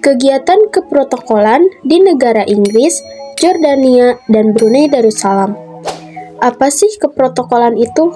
Kegiatan keprotokolan di negara Inggris, Jordania, dan Brunei Darussalam. Apa sih keprotokolan itu?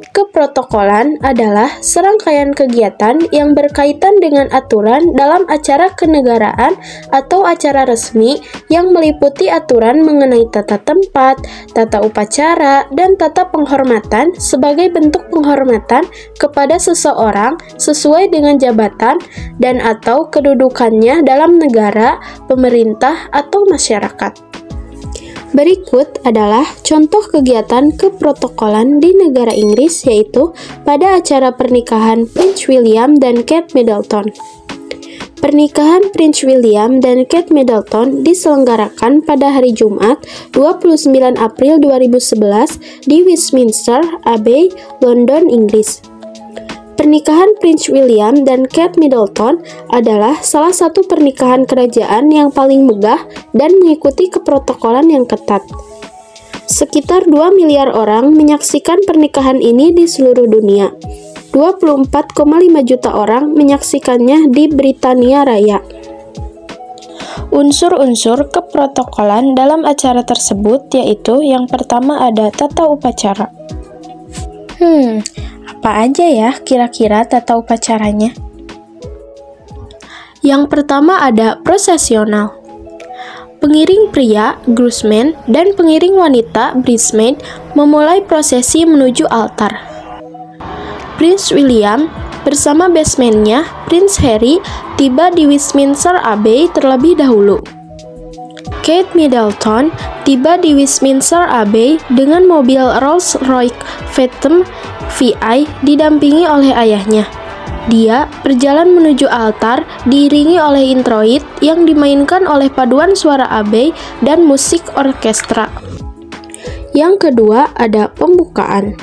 Keprotokolan adalah serangkaian kegiatan yang berkaitan dengan aturan dalam acara kenegaraan atau acara resmi yang meliputi aturan mengenai tata tempat, tata upacara, dan tata penghormatan sebagai bentuk penghormatan kepada seseorang sesuai dengan jabatan dan atau kedudukannya dalam negara, pemerintah, atau masyarakat. Berikut adalah contoh kegiatan keprotokolan di negara Inggris, yaitu pada acara pernikahan Prince William dan Kate Middleton. Pernikahan Prince William dan Kate Middleton diselenggarakan pada hari Jumat, 29 April 2011 di Westminster Abbey, London, Inggris. Pernikahan Prince William dan Kate Middleton adalah salah satu pernikahan kerajaan yang paling megah dan mengikuti keprotokolan yang ketat. Sekitar 2 miliar orang menyaksikan pernikahan ini di seluruh dunia. 24,5 juta orang menyaksikannya di Britania Raya. Unsur-unsur keprotokolan dalam acara tersebut yaitu yang pertama ada tata upacara. Apa aja ya kira-kira tata upacaranya? Yang pertama ada prosesional. Pengiring pria, groomsmen, dan pengiring wanita, bridesmaid, memulai prosesi menuju altar. Prince William bersama bestman-nya, Prince Harry, tiba di Westminster Abbey terlebih dahulu. Kate Middleton tiba di Westminster Abbey dengan mobil Rolls-Royce Phantom VI didampingi oleh ayahnya. Dia berjalan menuju altar diiringi oleh introit yang dimainkan oleh paduan suara Abbey dan musik orkestra. Yang kedua ada pembukaan.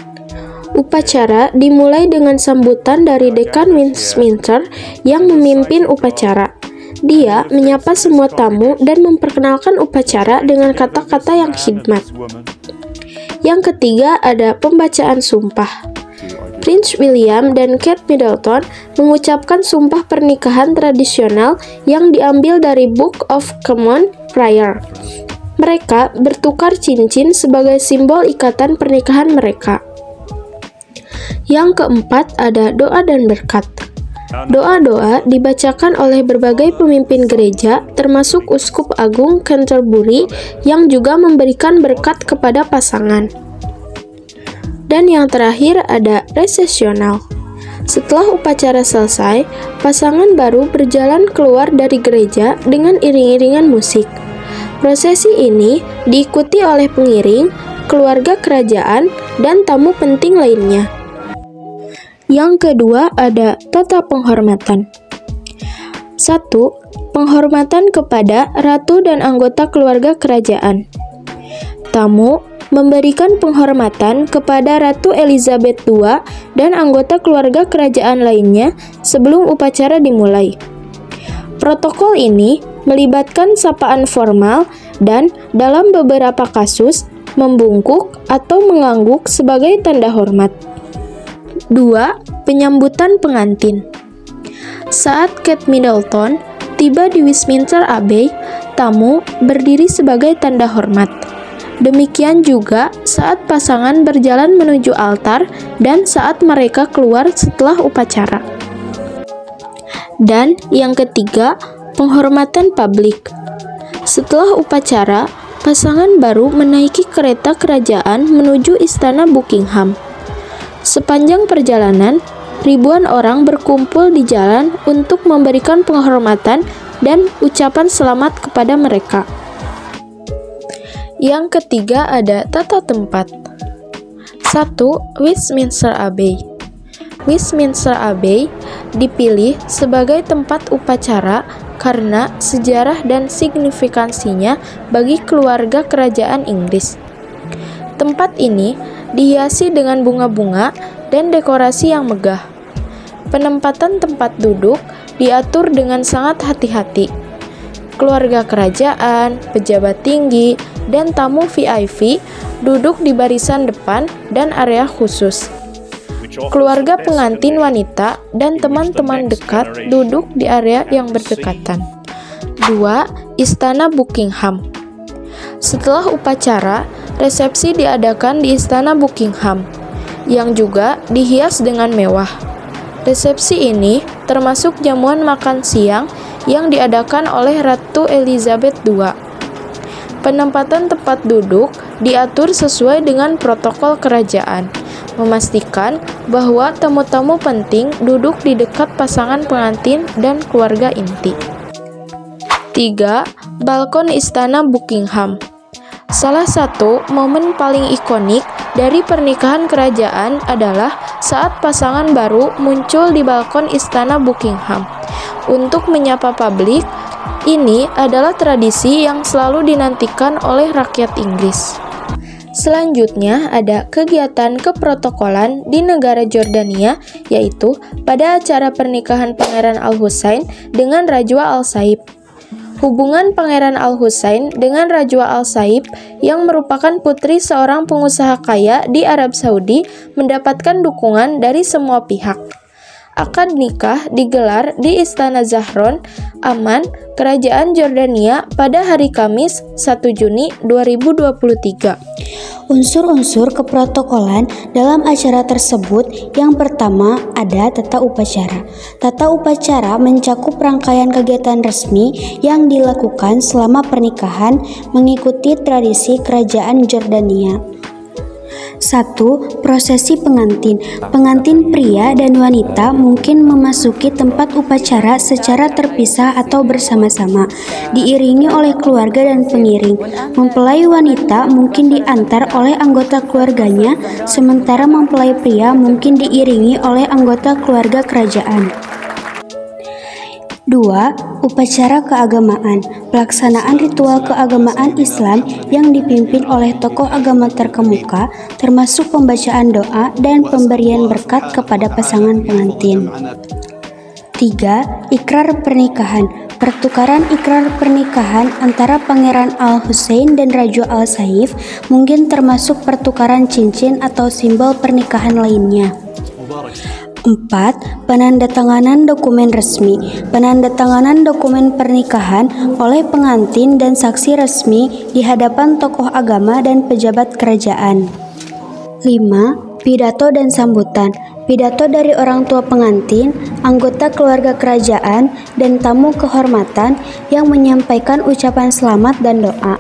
Upacara dimulai dengan sambutan dari Dekan Westminster yang memimpin upacara. Dia menyapa semua tamu dan memperkenalkan upacara dengan kata-kata yang khidmat. Yang ketiga ada pembacaan sumpah. Prince William dan Kate Middleton mengucapkan sumpah pernikahan tradisional yang diambil dari Book of Common Prayer. Mereka bertukar cincin sebagai simbol ikatan pernikahan mereka. Yang keempat ada doa dan berkat. Doa-doa dibacakan oleh berbagai pemimpin gereja, termasuk Uskup Agung Canterbury yang juga memberikan berkat kepada pasangan. Dan yang terakhir ada resesional. Setelah upacara selesai, pasangan baru berjalan keluar dari gereja dengan iring-iringan musik. Prosesi ini diikuti oleh pengiring, keluarga kerajaan, dan tamu penting lainnya. Yang kedua ada tata penghormatan. 1. Penghormatan kepada ratu dan anggota keluarga kerajaan. Tamu memberikan penghormatan kepada Ratu Elizabeth II dan anggota keluarga kerajaan lainnya sebelum upacara dimulai. Protokol ini melibatkan sapaan formal dan dalam beberapa kasus membungkuk atau mengangguk sebagai tanda hormat. 2. Penyambutan pengantin. Saat Kate Middleton tiba di Westminster Abbey, tamu berdiri sebagai tanda hormat. Demikian juga saat pasangan berjalan menuju altar dan saat mereka keluar setelah upacara. Dan yang ketiga, penghormatan publik. Setelah upacara, pasangan baru menaiki kereta kerajaan menuju istana Buckingham. Sepanjang perjalanan, ribuan orang berkumpul di jalan untuk memberikan penghormatan dan ucapan selamat kepada mereka. Yang ketiga ada tata tempat. 1. Westminster Abbey. Westminster Abbey dipilih sebagai tempat upacara karena sejarah dan signifikansinya bagi keluarga kerajaan Inggris. Tempat ini dihiasi dengan bunga-bunga dan dekorasi yang megah. Penempatan tempat duduk diatur dengan sangat hati-hati. Keluarga kerajaan, pejabat tinggi, dan tamu VIP duduk di barisan depan dan area khusus. keluarga pengantin wanita dan teman-teman dekat duduk di area yang berdekatan. 2. Istana Buckingham. Setelah upacara, resepsi diadakan di Istana Buckingham, yang juga dihias dengan mewah. Resepsi ini termasuk jamuan makan siang yang diadakan oleh Ratu Elizabeth II. Penempatan tempat duduk diatur sesuai dengan protokol kerajaan, memastikan bahwa tamu-tamu penting duduk di dekat pasangan pengantin dan keluarga inti. 3. Balkon Istana Buckingham. Salah satu momen paling ikonik dari pernikahan kerajaan adalah saat pasangan baru muncul di balkon Istana Buckingham. Untuk menyapa publik, ini adalah tradisi yang selalu dinantikan oleh rakyat Inggris. Selanjutnya ada kegiatan keprotokolan di negara Jordania, yaitu pada acara pernikahan Pangeran Al-Husain dengan Rajwa Al-Saib. Hubungan Pangeran Al-Husain dengan Rajwa Al-Saib yang merupakan putri seorang pengusaha kaya di Arab Saudi mendapatkan dukungan dari semua pihak. Akad nikah digelar di Istana Zahron, Amman, Kerajaan Jordania pada hari Kamis 1 Juni 2023. Unsur-unsur keprotokolan dalam acara tersebut yang pertama ada tata upacara. Tata upacara mencakup rangkaian kegiatan resmi yang dilakukan selama pernikahan mengikuti tradisi kerajaan Jordania. 1. Prosesi pengantin. Pengantin pria dan wanita mungkin memasuki tempat upacara secara terpisah atau bersama-sama, diiringi oleh keluarga dan pengiring. Mempelai wanita mungkin diantar oleh anggota keluarganya, sementara mempelai pria mungkin diiringi oleh anggota keluarga kerajaan. 2. Upacara keagamaan. Pelaksanaan ritual keagamaan Islam yang dipimpin oleh tokoh agama terkemuka, termasuk pembacaan doa dan pemberian berkat kepada pasangan pengantin. 3. Ikrar pernikahan. Pertukaran ikrar pernikahan antara Pangeran Al-Husain dan Rajwa Al-Saif mungkin termasuk pertukaran cincin atau simbol pernikahan lainnya. 4. Penandatanganan dokumen resmi. Penandatanganan dokumen pernikahan oleh pengantin dan saksi resmi di hadapan tokoh agama dan pejabat kerajaan. 5. Pidato dan sambutan. Pidato dari orang tua pengantin, anggota keluarga kerajaan, dan tamu kehormatan yang menyampaikan ucapan selamat dan doa.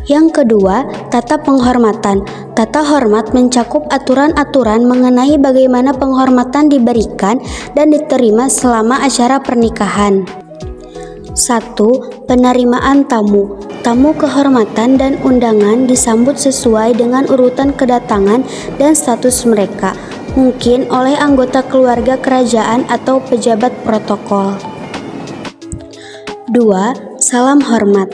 Yang kedua, tata penghormatan. Tata hormat mencakup aturan-aturan mengenai bagaimana penghormatan diberikan dan diterima selama acara pernikahan. 1. Penerimaan tamu. Tamu kehormatan dan undangan disambut sesuai dengan urutan kedatangan dan status mereka, mungkin oleh anggota keluarga kerajaan atau pejabat protokol. 2. Salam hormat.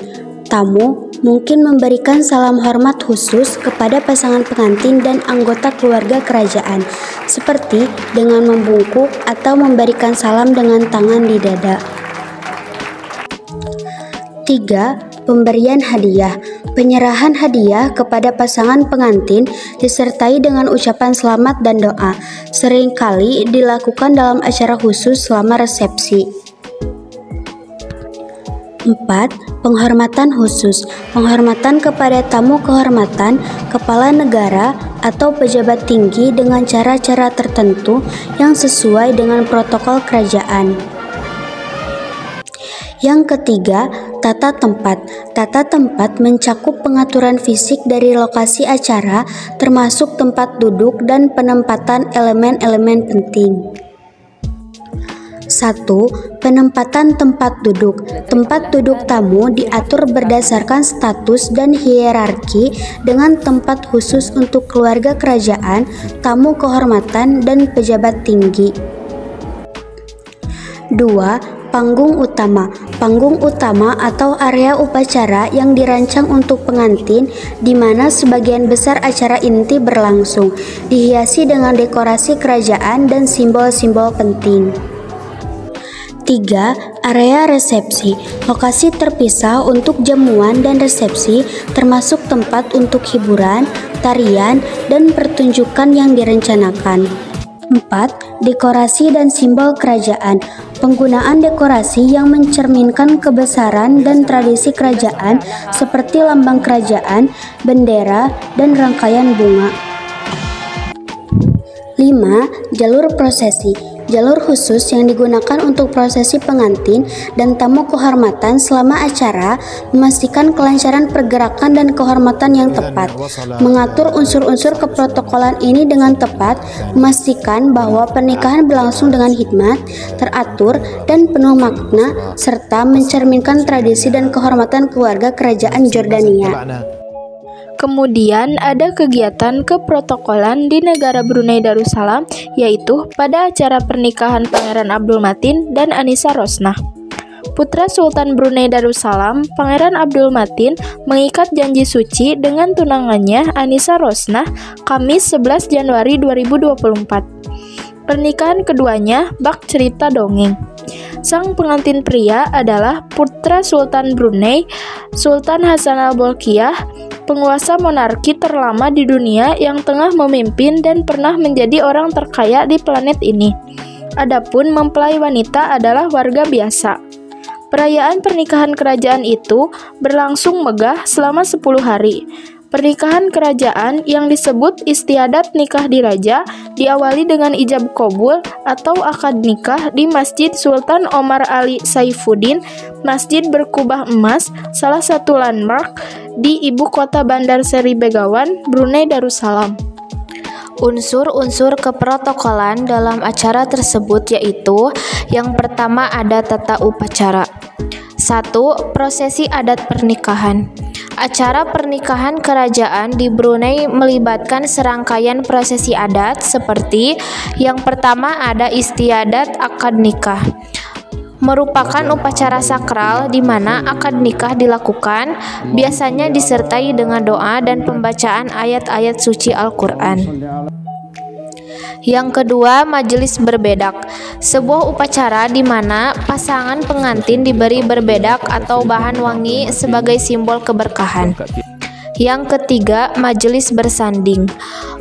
Tamu mungkin memberikan salam hormat khusus kepada pasangan pengantin dan anggota keluarga kerajaan, seperti dengan membungkuk atau memberikan salam dengan tangan di dada. 3. Pemberian hadiah. Penyerahan hadiah kepada pasangan pengantin disertai dengan ucapan selamat dan doa, seringkali dilakukan dalam acara khusus selama resepsi. 4. Penghormatan khusus. Penghormatan kepada tamu kehormatan, kepala negara, atau pejabat tinggi dengan cara-cara tertentu yang sesuai dengan protokol kerajaan. Yang ketiga, tata tempat. Tata tempat mencakup pengaturan fisik dari lokasi acara, termasuk tempat duduk dan penempatan elemen-elemen penting. 1. Penempatan tempat duduk. Tempat duduk tamu diatur berdasarkan status dan hierarki dengan tempat khusus untuk keluarga kerajaan, tamu kehormatan, dan pejabat tinggi. 2. Panggung utama. Panggung utama atau area upacara yang dirancang untuk pengantin, di mana sebagian besar acara inti berlangsung, dihiasi dengan dekorasi kerajaan dan simbol-simbol penting. 3. Area resepsi. Lokasi terpisah untuk jamuan dan resepsi, termasuk tempat untuk hiburan, tarian, dan pertunjukan yang direncanakan. 4. Dekorasi dan simbol kerajaan. Penggunaan dekorasi yang mencerminkan kebesaran dan tradisi kerajaan seperti lambang kerajaan, bendera, dan rangkaian bunga. 5. Jalur prosesi. Jalur khusus yang digunakan untuk prosesi pengantin dan tamu kehormatan selama acara, memastikan kelancaran pergerakan dan kehormatan yang tepat. Mengatur unsur-unsur keprotokolan ini dengan tepat, memastikan bahwa pernikahan berlangsung dengan hikmat, teratur, dan penuh makna, serta mencerminkan tradisi dan kehormatan keluarga kerajaan Jordania. Kemudian ada kegiatan keprotokolan di negara Brunei Darussalam, yaitu pada acara pernikahan Pangeran Abdul Matin dan Anisa Rosnah. Putra Sultan Brunei Darussalam, Pangeran Abdul Matin, mengikat janji suci dengan tunangannya Anisa Rosnah Kamis 11 Januari 2024. Pernikahan keduanya bak cerita dongeng. Sang pengantin pria adalah putra Sultan Brunei, Sultan Hassanal Bolkiah, penguasa monarki terlama di dunia yang tengah memimpin dan pernah menjadi orang terkaya di planet ini. Adapun mempelai wanita adalah warga biasa. Perayaan pernikahan kerajaan itu berlangsung megah selama 10 hari. Pernikahan kerajaan yang disebut istiadat nikah diraja diawali dengan ijab kabul atau akad nikah di Masjid Sultan Omar Ali Saifuddin, masjid berkubah emas, salah satu landmark di ibu kota Bandar Seri Begawan, Brunei Darussalam. Unsur-unsur keprotokolan dalam acara tersebut yaitu: yang pertama ada tata upacara. 1. Prosesi adat pernikahan. Acara pernikahan kerajaan di Brunei melibatkan serangkaian prosesi adat seperti: yang pertama ada istiadat akad nikah. Merupakan upacara sakral di mana akad nikah dilakukan, biasanya disertai dengan doa dan pembacaan ayat-ayat suci Al-Quran. Yang kedua, majelis berbedak. Sebuah upacara di mana pasangan pengantin diberi berbedak atau bahan wangi sebagai simbol keberkahan. Yang ketiga, majelis bersanding.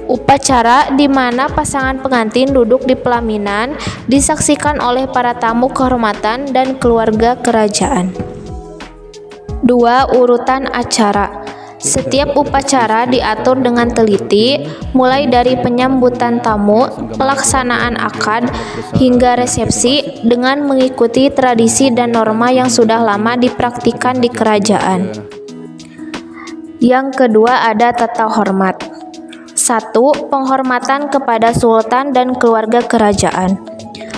Upacara di mana pasangan pengantin duduk di pelaminan disaksikan oleh para tamu kehormatan dan keluarga kerajaan. 2. Urutan acara. Setiap upacara diatur dengan teliti, mulai dari penyambutan tamu, pelaksanaan akad, hingga resepsi dengan mengikuti tradisi dan norma yang sudah lama dipraktikkan di kerajaan. Yang kedua ada tata hormat. 1. Penghormatan kepada sultan dan keluarga kerajaan.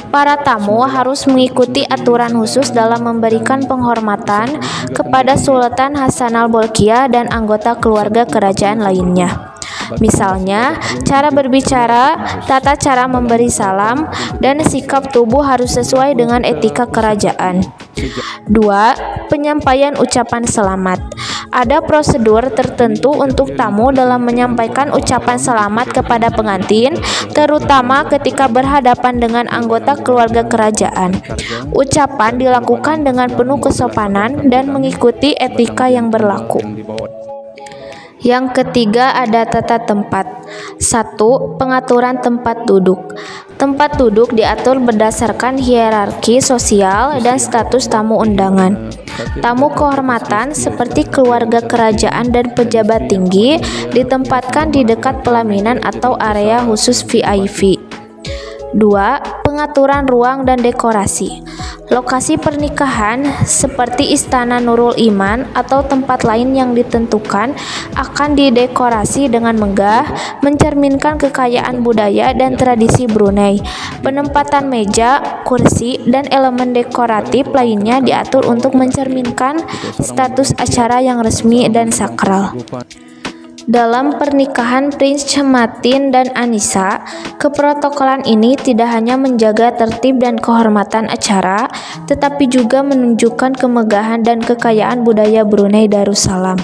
Para tamu harus mengikuti aturan khusus dalam memberikan penghormatan kepada Sultan Hassanal Bolkiah dan anggota keluarga kerajaan lainnya. Misalnya, cara berbicara, tata cara memberi salam, dan sikap tubuh harus sesuai dengan etika kerajaan. 2. Penyampaian ucapan selamat. Ada prosedur tertentu untuk tamu dalam menyampaikan ucapan selamat kepada pengantin, terutama ketika berhadapan dengan anggota keluarga kerajaan. Ucapan dilakukan dengan penuh kesopanan dan mengikuti etika yang berlaku. Yang ketiga ada tata tempat. 1. Pengaturan tempat duduk. Tempat duduk diatur berdasarkan hierarki sosial dan status tamu undangan. Tamu kehormatan seperti keluarga kerajaan dan pejabat tinggi ditempatkan di dekat pelaminan atau area khusus VIP. 2. Pengaturan ruang dan dekorasi. Lokasi pernikahan seperti Istana Nurul Iman atau tempat lain yang ditentukan akan didekorasi dengan megah, mencerminkan kekayaan budaya dan tradisi Brunei. Penempatan meja, kursi, dan elemen dekoratif lainnya diatur untuk mencerminkan status acara yang resmi dan sakral. Dalam pernikahan Prince Matin dan Anissa, keprotokolan ini tidak hanya menjaga tertib dan kehormatan acara, tetapi juga menunjukkan kemegahan dan kekayaan budaya Brunei Darussalam.